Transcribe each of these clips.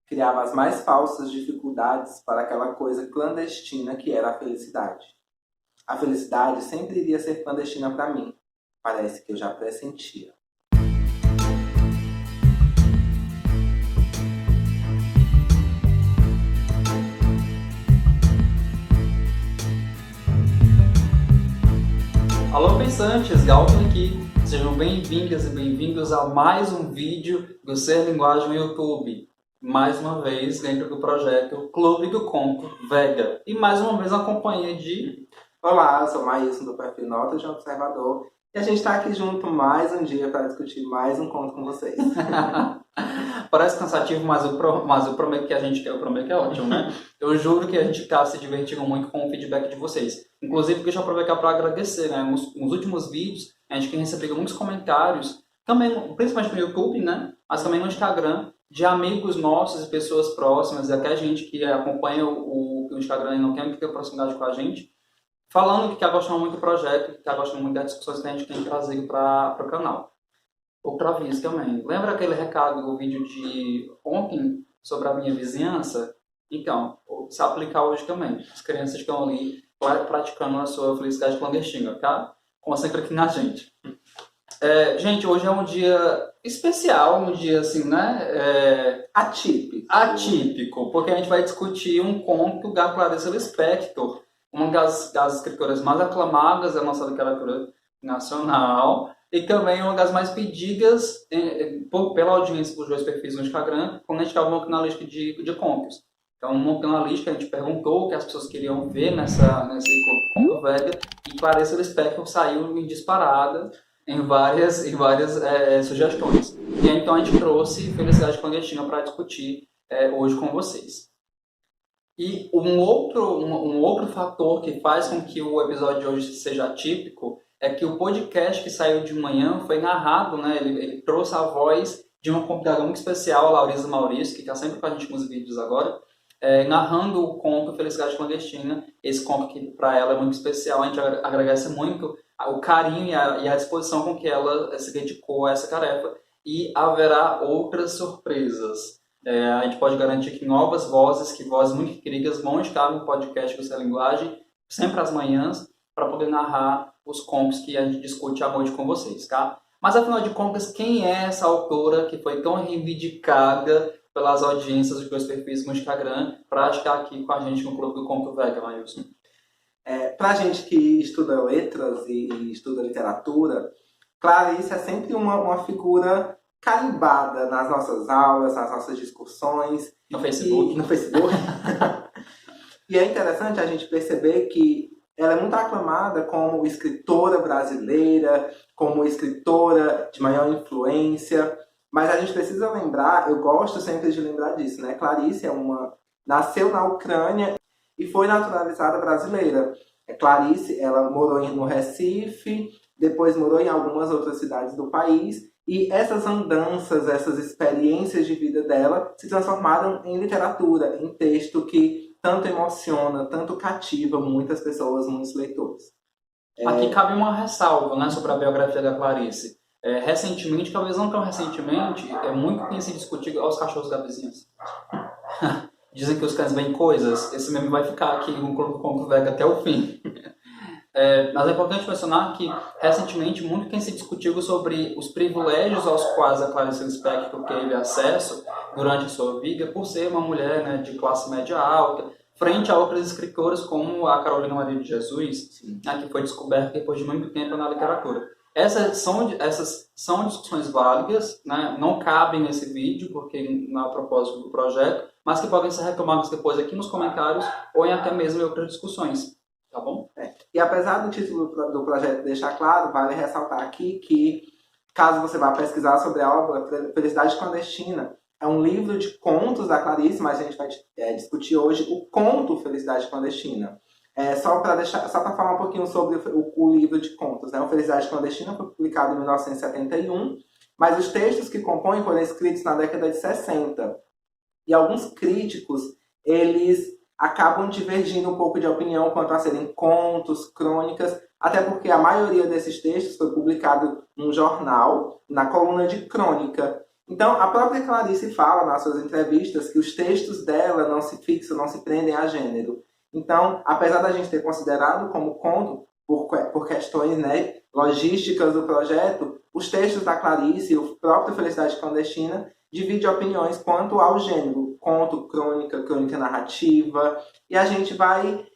criava as mais falsas dificuldades para aquela coisa clandestina que era a felicidade. A felicidade sempre iria ser clandestina para mim. Parece que eu já pressentia. Alô pensantes, Galton aqui. Sejam bem-vindas e bem-vindos a mais um vídeo do Ser Linguagem no YouTube. Mais uma vez dentro do projeto Clube do Conto Vega. E mais uma vez na companhia de... Olá, eu sou Maílson do perfil Nota de um Observador. E a gente está aqui junto mais um dia para discutir mais um conto com vocês. Parece cansativo, mas eu prometo que a gente quer. Eu prometo que é ótimo, né? Eu juro que a gente está se divertindo muito com o feedback de vocês. Inclusive, deixa eu aproveitar para agradecer, né? Nos últimos vídeos, a gente tem recebido muitos comentários, também, principalmente no YouTube, né? Mas também no Instagram, de amigos nossos e pessoas próximas, e até gente que acompanha o Instagram e não quer ter proximidade com a gente, falando que está gostando muito do projeto, que está gostando muito das discussões que a gente tem trazido para o canal. Outra vez também. Lembra aquele recado do vídeo de ontem sobre a minha vizinhança? Então, se aplicar hoje também. As crianças estão ali praticando a sua felicidade clandestina, tá? Como sempre aqui na gente. Gente, hoje é um dia especial, um dia assim, né? Atípico, porque a gente vai discutir um conto da Clarice Lispector, uma das escritoras mais aclamadas da nossa literatura nacional, e também uma das mais pedidas pela audiência dos dois perfis no Instagram, quando a gente estava montando a lista de contos. Então, montando a lista, a gente perguntou o que as pessoas queriam ver nesse conto velho, e Clarice Lispector saiu em disparada em várias sugestões. E então a gente trouxe Felicidade Clandestina para discutir hoje com vocês. E um outro fator que faz com que o episódio de hoje seja atípico é que o podcast que saiu de manhã foi narrado, né? Ele trouxe a voz de uma convidada muito especial, a Laurisa Maurício, que está sempre com a gente nos vídeos agora, narrando o conto Felicidade Clandestina. Esse conto que para ela é muito especial, a gente agradece muito o carinho e a disposição com que ela se dedicou a essa tarefa, e haverá outras surpresas. A gente pode garantir que novas vozes muito incríveis vão estar no podcast do Ser Linguagem, sempre às manhãs, para poder narrar os contos que a gente discute à noite com vocês, tá? Mas afinal de contas, quem é essa autora que foi tão reivindicada pelas audiências dos dois perfis no Instagram para estar aqui com a gente no Clube do Conto Vega, Maílson? Para a gente que estuda letras e estuda literatura, Clarice é sempre uma figura carimbada nas nossas aulas, nas nossas discussões. No Facebook. E é interessante a gente perceber que ela é muito aclamada como escritora brasileira, como escritora de maior influência. Mas a gente precisa lembrar, eu gosto sempre de lembrar disso, né? Clarice nasceu na Ucrânia e foi naturalizada brasileira. Clarice, ela morou no Recife, depois morou em algumas outras cidades do país, e essas andanças, essas experiências de vida dela se transformaram em literatura, em texto que tanto emociona, tanto cativa muitas pessoas, muitos leitores. Aqui cabe uma ressalva, né, sobre a biografia da Clarice. Recentemente, talvez não tão recentemente, muito tem se discutido aos cachorros da vizinhança. Dizem que os cães veem coisas. Esse meme vai ficar aqui no Clube do Conto Vega até o fim. Mas é importante mencionar que, recentemente, muito tem se discutido sobre os privilégios aos quais a Clarice Lispector teve acesso durante a sua vida, por ser uma mulher, né, de classe média alta, frente a outras escritoras como a Carolina Maria de Jesus, né, que foi descoberta depois de muito tempo na literatura. Essas são discussões válidas, né, não cabem nesse vídeo, porque não é a propósito do projeto, mas que podem ser retomadas depois aqui nos comentários ou até mesmo em outras discussões. Tá bom? E apesar do título do projeto deixar claro, vale ressaltar aqui que, caso você vá pesquisar sobre a obra, Felicidade Clandestina é um livro de contos da Clarice, mas a gente vai discutir hoje o conto Felicidade Clandestina. Só para falar um pouquinho sobre o livro de contos, né? O Felicidade Clandestina foi publicado em 1971, mas os textos que compõem foram escritos na década de 60. E alguns críticos, eles acabam divergindo um pouco de opinião quanto a serem contos, crônicas, até porque a maioria desses textos foi publicado num jornal, na coluna de crônica. Então, a própria Clarice fala nas suas entrevistas que os textos dela não se fixam, não se prendem a gênero. Então, apesar da gente ter considerado como conto, por questões, né, logísticas do projeto, os textos da Clarice e o próprio Felicidade Clandestina dividem opiniões quanto ao gênero, conto, crônica, crônica narrativa, e a gente vai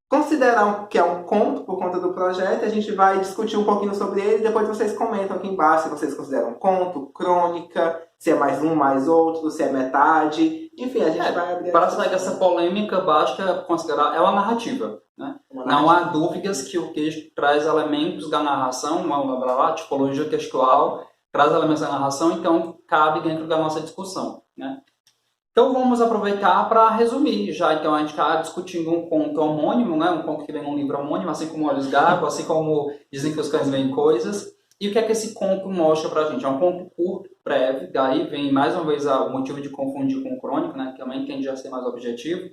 considerar que é um conto por conta do projeto, a gente vai discutir um pouquinho sobre ele e depois vocês comentam aqui embaixo se vocês consideram conto, crônica, se é mais um, mais outro, se é metade. Enfim, a gente vai abrir... Para sair dessa polêmica, basta considerar... É uma narrativa, né? Não há dúvidas que o texto traz elementos da narração, uma tipologia textual, traz elementos da narração, então cabe dentro da nossa discussão, né? Então vamos aproveitar para resumir já. Então a gente está discutindo um conto homônimo, né? Um conto que vem num livro homônimo, assim como Olhos d'Água, assim como Dizem que os Cães Veem Coisas. E o que é que esse conto mostra para a gente? É um conto curto, breve, daí vem mais uma vez o motivo de confundir com o crônico, né? Que também tende a ser mais objetivo.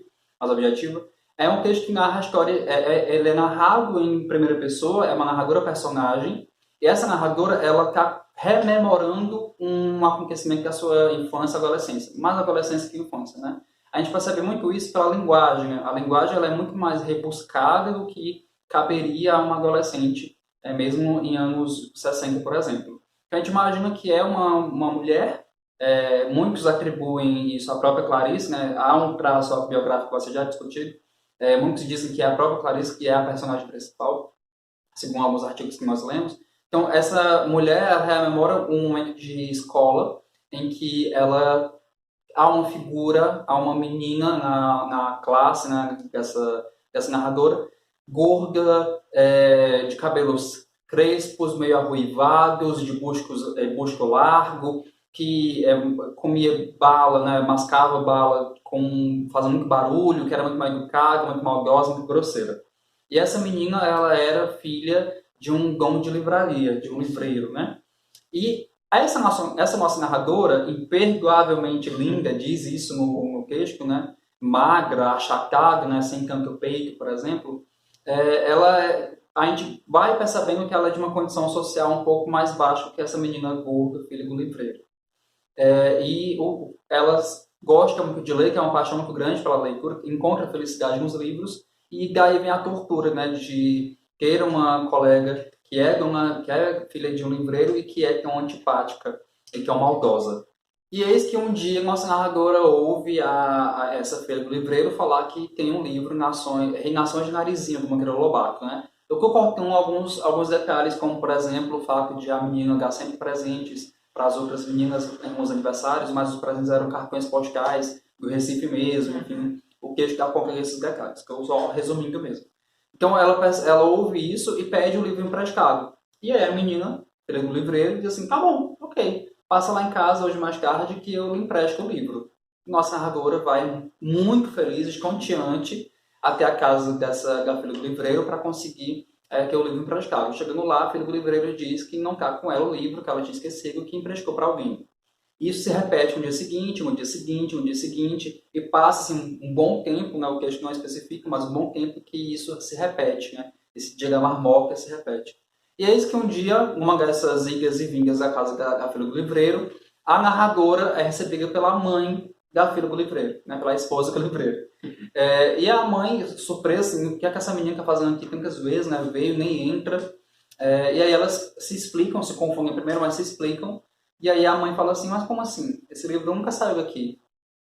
É um texto que narra a história, ele é narrado em primeira pessoa, é uma narradora personagem, e essa narradora, ela está rememorando um acontecimento da sua infância e adolescência, mais adolescência que infância, né? A gente percebe muito isso pela linguagem, né? A linguagem ela é muito mais rebuscada do que caberia a uma adolescente, mesmo em anos 60, por exemplo. Então, a gente imagina que é uma mulher, muitos atribuem isso à própria Clarice, né? Há um traço autobiográfico que você já discutiu, muitos dizem que é a própria Clarice que é a personagem principal, segundo alguns artigos que nós lemos. Então, essa mulher rememora um momento de escola em que há uma figura, há uma menina na classe, né, dessa narradora, gorda, de cabelos crespos, meio arruivados, de busto largo, que comia bala, né, mascava bala fazendo muito barulho, que era muito mal educada, muito maldosa, muito grosseira. E essa menina, ela era filha de um dono de livraria, de um livreiro, né? E essa nossa narradora, imperdoavelmente linda, diz isso no texto, né? Magra, achatada, né? Sem tanto peito, por exemplo, a gente vai percebendo que ela é de uma condição social um pouco mais baixa que essa menina gorda, filha do livreiro. Ela gosta muito de ler, que é uma paixão muito grande pela leitura, encontra felicidade nos livros, e daí vem a tortura, né? De ter uma colega que é filha de um livreiro e que é tão antipática e tão maldosa. E eis que um dia nossa narradora ouve essa filha do livreiro falar que tem um livro, Reinações de Narizinho, do Monteiro Lobato, né? Eu estou cortando alguns detalhes, como, por exemplo, o fato de a menina dar sempre presentes para as outras meninas nos aniversários, mas os presentes eram cartões postais do Recife mesmo, enfim, o que dá para esses detalhes, que eu só resumindo mesmo. Então ela ouve isso e pede o livro emprestado. E aí a menina, filha do livreiro, diz assim, tá bom, ok, passa lá em casa hoje mais tarde que eu lhe empresto o livro. Nossa narradora vai muito feliz, estonteante, até a casa da filha do livreiro para conseguir que o livro emprestado. Chegando lá, a filha do livreiro diz que não está com ela o livro, que ela tinha esquecido, que emprestou para alguém. Isso se repete no dia seguinte, no dia seguinte, no dia seguinte, e passa assim, um bom tempo, né, o texto não especifica, mas um bom tempo que isso se repete, né? Esse dia da marmota se repete. E é isso que um dia, uma dessas idas e vindas da casa da filha do livreiro, a narradora é recebida pela mãe da filha do livreiro, né, pela esposa do livreiro. E a mãe, surpresa, assim, o que é que essa menina está fazendo aqui tantas vezes, né, veio, nem entra. E aí elas se explicam, se confundem primeiro, mas se explicam. E aí a mãe fala assim, mas como assim? Esse livro nunca saiu daqui.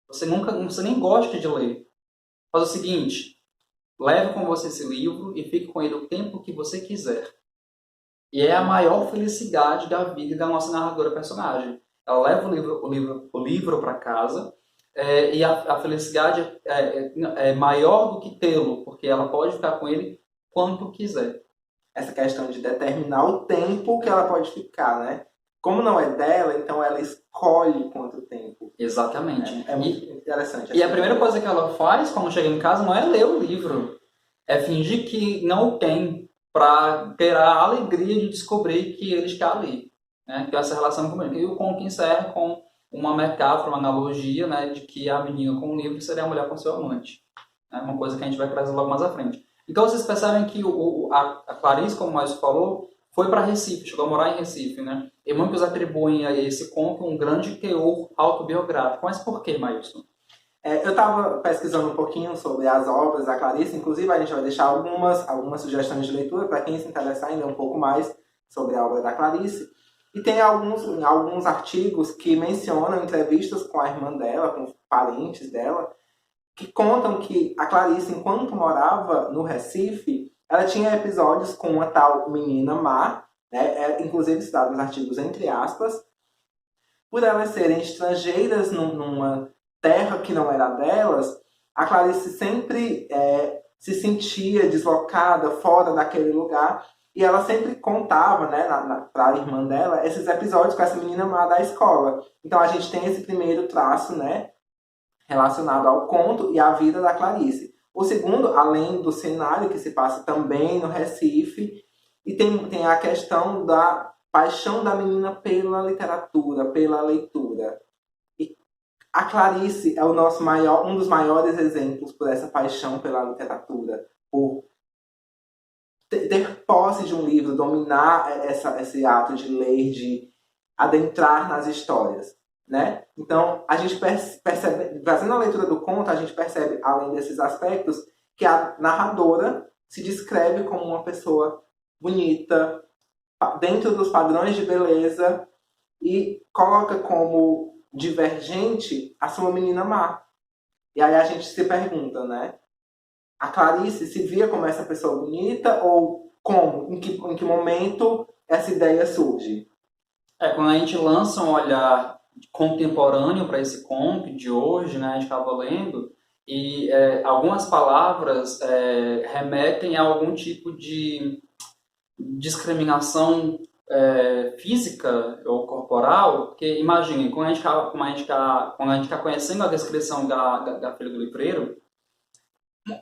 Você nem gosta de ler. Faz o seguinte, leve com você esse livro e fique com ele o tempo que você quiser. E é a maior felicidade da vida da nossa narradora personagem. Ela leva o livro para casa e a felicidade é maior do que tê-lo, porque ela pode ficar com ele quanto quiser. Essa questão de determinar o tempo que ela pode ficar, né? Como não é dela, então ela escolhe quanto tempo. Exatamente. É muito interessante. E a primeira coisa que ela faz quando chega em casa não é ler o livro. É fingir que não o tem, para ter a alegria de descobrir que ele está ali. Né? Que é essa relação com ele. E o conto encerra com uma metáfora, uma analogia, né, de que a menina com o livro seria a mulher com seu amante. É uma coisa que a gente vai trazer logo mais à frente. Então vocês percebem que a Clarice, como o Márcio falou, foi para Recife, chegou a morar em Recife, né? e muitos atribuem a esse conto um grande teor autobiográfico. Mas por que, Maílson? Eu estava pesquisando um pouquinho sobre as obras da Clarice, inclusive a gente vai deixar algumas sugestões de leitura para quem se interessar ainda um pouco mais sobre a obra da Clarice. E tem alguns artigos que mencionam entrevistas com a irmã dela, com parentes dela, que contam que a Clarice, enquanto morava no Recife, ela tinha episódios com uma tal menina má, né, inclusive citados nos artigos entre aspas, por elas serem estrangeiras numa terra que não era delas, a Clarice sempre se sentia deslocada, fora daquele lugar, e ela sempre contava, né, para a irmã dela, esses episódios com essa menina má da escola. Então a gente tem esse primeiro traço, né, relacionado ao conto e à vida da Clarice. O segundo, além do cenário que se passa também no Recife, e tem a questão da paixão da menina pela literatura, pela leitura. E a Clarice é um dos maiores exemplos por essa paixão pela literatura, por ter posse de um livro, dominar esse ato de ler, de adentrar nas histórias, né? Então, a gente percebe, fazendo a leitura do conto, a gente percebe, além desses aspectos, que a narradora se descreve como uma pessoa bonita, dentro dos padrões de beleza, e coloca como divergente a sua menina má. E aí a gente se pergunta, né? A Clarice se via como essa pessoa bonita ou como? Em que momento essa ideia surge? Quando a gente lança um olhar contemporâneo para esse conto de hoje, né, a gente estava lendo, e algumas palavras remetem a algum tipo de discriminação física ou corporal, porque imagine, quando a gente está conhecendo a descrição da filha do livreiro,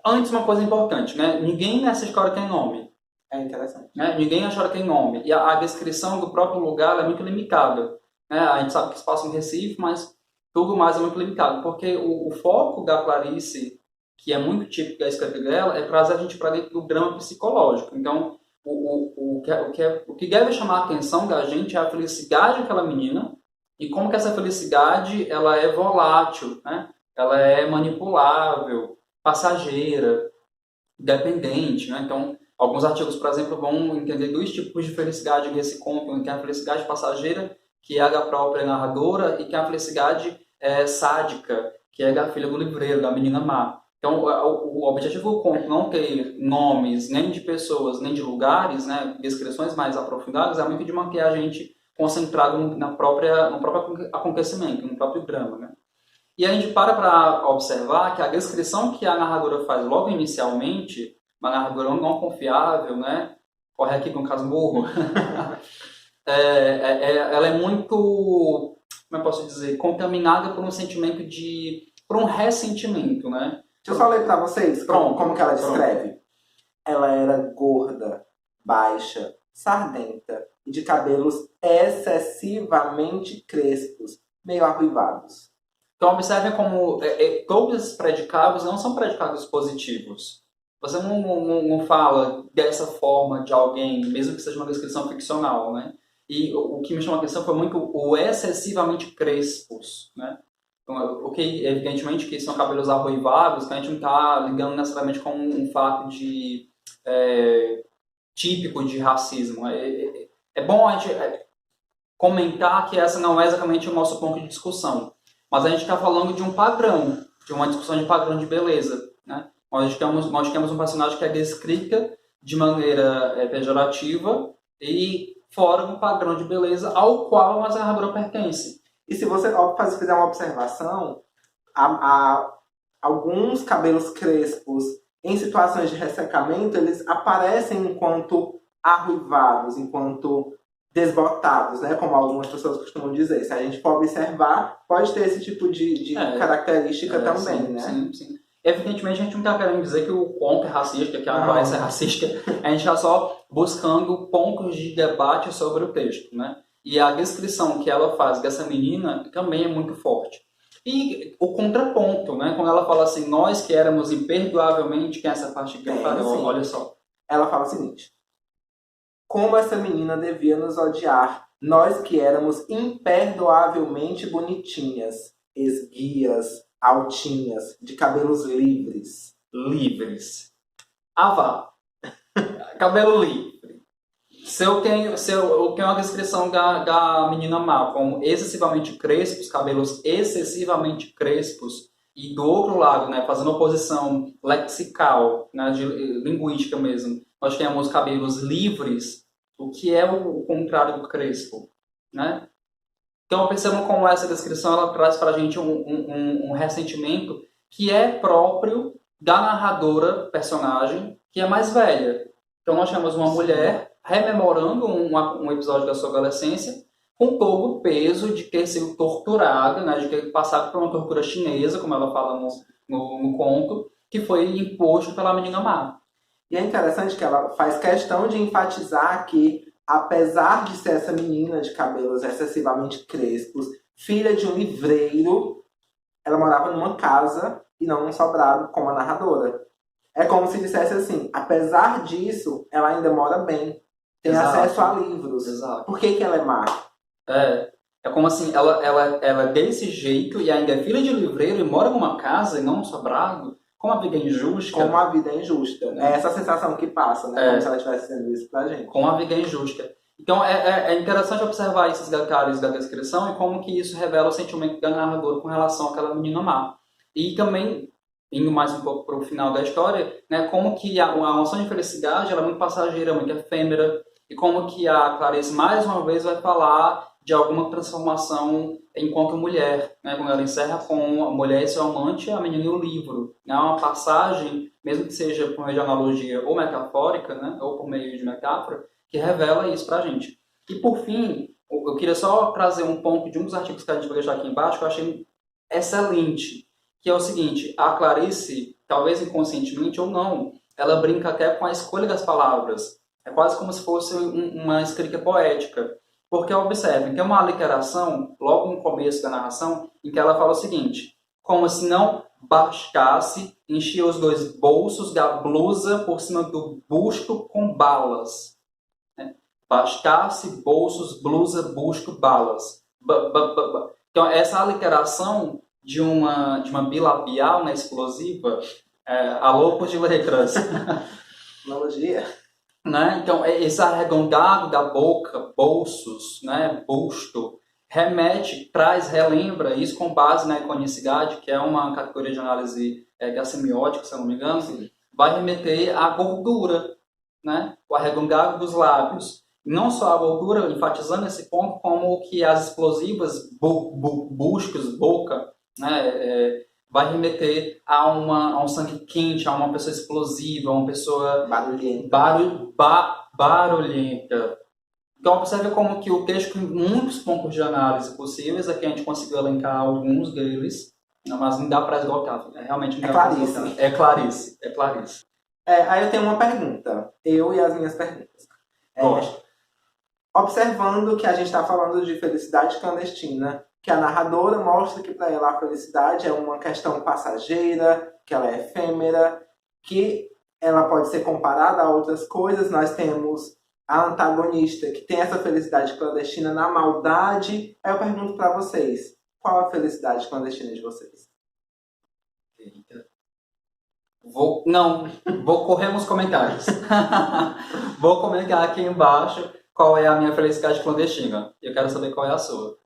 antes uma coisa importante, né, ninguém nessa história tem nome. É interessante. Né? Ninguém na história tem nome. E a descrição do próprio lugar é muito limitada. Né? A gente sabe que se passa no Recife, mas tudo mais é muito limitado. Porque o foco da Clarice, que é muito típico da escrita dela, é trazer a gente para dentro do drama psicológico. Então, o que deve chamar a atenção da gente é a felicidade daquela menina e como que essa felicidade ela é volátil, né? Ela é manipulável, passageira, dependente. Né? Então, alguns artigos, por exemplo, vão entender dois tipos de felicidade nesse conto, que é a felicidade passageira, que é a da própria narradora, e que é a felicidade sádica, que é da filha do livreiro, da menina má. Então, o objetivo do conto não ter nomes, nem de pessoas, nem de lugares, né, descrições mais aprofundadas, é muito de manter a gente concentrado no próprio acontecimento, no próprio drama. Né? E a gente para observar que a descrição que a narradora faz logo inicialmente, uma narradora não confiável, né? Corre aqui com o Casmurro. Ela é muito, como eu posso dizer, contaminada por um sentimento por um ressentimento, né? Deixa eu só ler para vocês como que ela descreve. Pronto. Ela era gorda, baixa, sardenta e de cabelos excessivamente crespos, meio arruivados. Então observem como todos esses predicados não são predicados positivos. Você não fala dessa forma de alguém, mesmo que seja uma descrição ficcional, né? E o que me chamou a atenção foi muito o excessivamente crespos, né? Então, evidentemente que são cabelos arruivados, que a gente não está ligando necessariamente com um fato típico de racismo. É bom a gente comentar que essa não é exatamente o nosso ponto de discussão, mas a gente está falando de um padrão, de uma discussão de padrão de beleza, né? Nós temos um personagem que é descrita de maneira pejorativa e fora do padrão de beleza ao qual a narradora pertence. E se você fizer uma observação, há alguns cabelos crespos em situações de ressecamento, eles aparecem enquanto arruivados, enquanto desbotados, né? Como algumas pessoas costumam dizer. Se a gente for observar, pode ter esse tipo de característica também, sim, né? Sim. Evidentemente, a gente não está querendo dizer que o conto é racista, que a Clarice é racista. A gente está só buscando pontos de debate sobre o texto, né? E a descrição que ela faz dessa menina também é muito forte. E o contraponto, né? Quando ela fala assim, nós que éramos imperdoavelmente, que é essa parte que eu falei, olha só. Ela fala o seguinte: como essa menina devia nos odiar Nós que éramos imperdoavelmente bonitinhas, esguias, altinhas, de cabelos livres. Livres. Ah, vá. Cabelo livre. Se eu tenho uma descrição da menina má como excessivamente crespos, cabelos excessivamente crespos, e do outro lado, né, fazendo oposição lexical, né, de linguística mesmo, nós temos cabelos livres, o que é o contrário do crespo, né? Então, percebam como essa descrição ela traz para a gente um ressentimento que é próprio da narradora personagem, que é mais velha. Então, nós temos uma mulher rememorando um episódio da sua adolescência, com todo o peso de ter sido torturada, né, de ter passado por uma tortura chinesa, como ela fala no conto, que foi imposto pela menina má. E é interessante que ela faz questão de enfatizar que, apesar de ser essa menina de cabelos excessivamente crespos, filha de um livreiro, ela morava numa casa e não num sobrado, como a narradora. É como se dissesse assim, apesar disso, ela ainda mora bem, tem acesso a livros. Exato. Por que ela é má? É como assim, ela é desse jeito e ainda é filha de livreiro e mora numa casa e não num sobrado, com uma vida injusta. Com uma vida injusta. É essa sensação que passa, né? Como se ela estivesse dizendo isso pra gente. Com uma vida injusta. Então é interessante observar esses detalhes da descrição e como que isso revela o sentimento da narradora com relação àquela menina má. E também, indo mais um pouco para o final da história, né, como que a emoção de felicidade ela é muito passageira, muito efêmera, e como que a Clarice mais uma vez vai falar de alguma transformação enquanto mulher, né, quando ela encerra com a mulher e seu amante, a menina e o livro. É uma passagem, mesmo que seja por meio de analogia ou metafórica, né, ou por meio de metáfora, que revela isso pra gente. E por fim, eu queria só trazer um ponto de um dos artigos que a gente vai deixar aqui embaixo, que eu achei excelente, que é o seguinte: a Clarice, talvez inconscientemente ou não, ela brinca até com a escolha das palavras. É quase como se fosse uma escrita poética. Porque, observem, tem uma aliteração, logo no começo da narração, em que ela fala o seguinte: como se não bastasse encher os dois bolsos da blusa por cima do busto com balas. Bastasse, bolsos, blusa, busto, balas. Então, essa aliteração de uma bilabial, né, explosiva, alô, por de letras. Analogia. Né? Então, esse arredondado da boca, bolsos, né, busto, relembra isso com base na iconicidade, que é uma categoria de análise da semiótica, se eu não me engano, vai remeter à gordura, né? O arredondado dos lábios. Não só a gordura, enfatizando esse ponto, como que as explosivas buscos, boca, né, vai remeter a um sangue quente, a uma pessoa explosiva, a uma pessoa barulhenta. Então, observe como que o texto tem muitos pontos de análise possíveis. Aqui a gente conseguiu elencar alguns deles, mas não dá para esgotar. Realmente não dá para esgotar. É Clarice. Aí eu tenho uma pergunta. Eu e as minhas perguntas. Observando que a gente está falando de felicidade clandestina, que a narradora mostra que para ela a felicidade é uma questão passageira, que ela é efêmera, que ela pode ser comparada a outras coisas. Nós temos a antagonista, que tem essa felicidade clandestina na maldade. Aí eu pergunto para vocês, qual a felicidade clandestina de vocês? Eita. Vou correr nos comentários. Vou comentar aqui embaixo qual é a minha felicidade clandestina. Eu quero saber qual é a sua.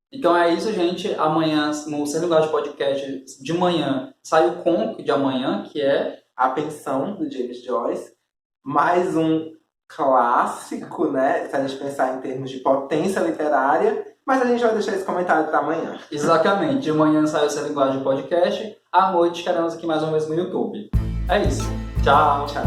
Então é isso, gente. Amanhã, no Sem Linguagem Podcast, de manhã, sai o conto de amanhã, que é A Pensão, do James Joyce. Mais um clássico, né? Se a gente pensar em termos de potência literária. Mas a gente vai deixar esse comentário para amanhã. Exatamente. De manhã sai o Sem Linguagem Podcast. À noite estaremos aqui mais uma vez no YouTube. É isso. Tchau. Tchau.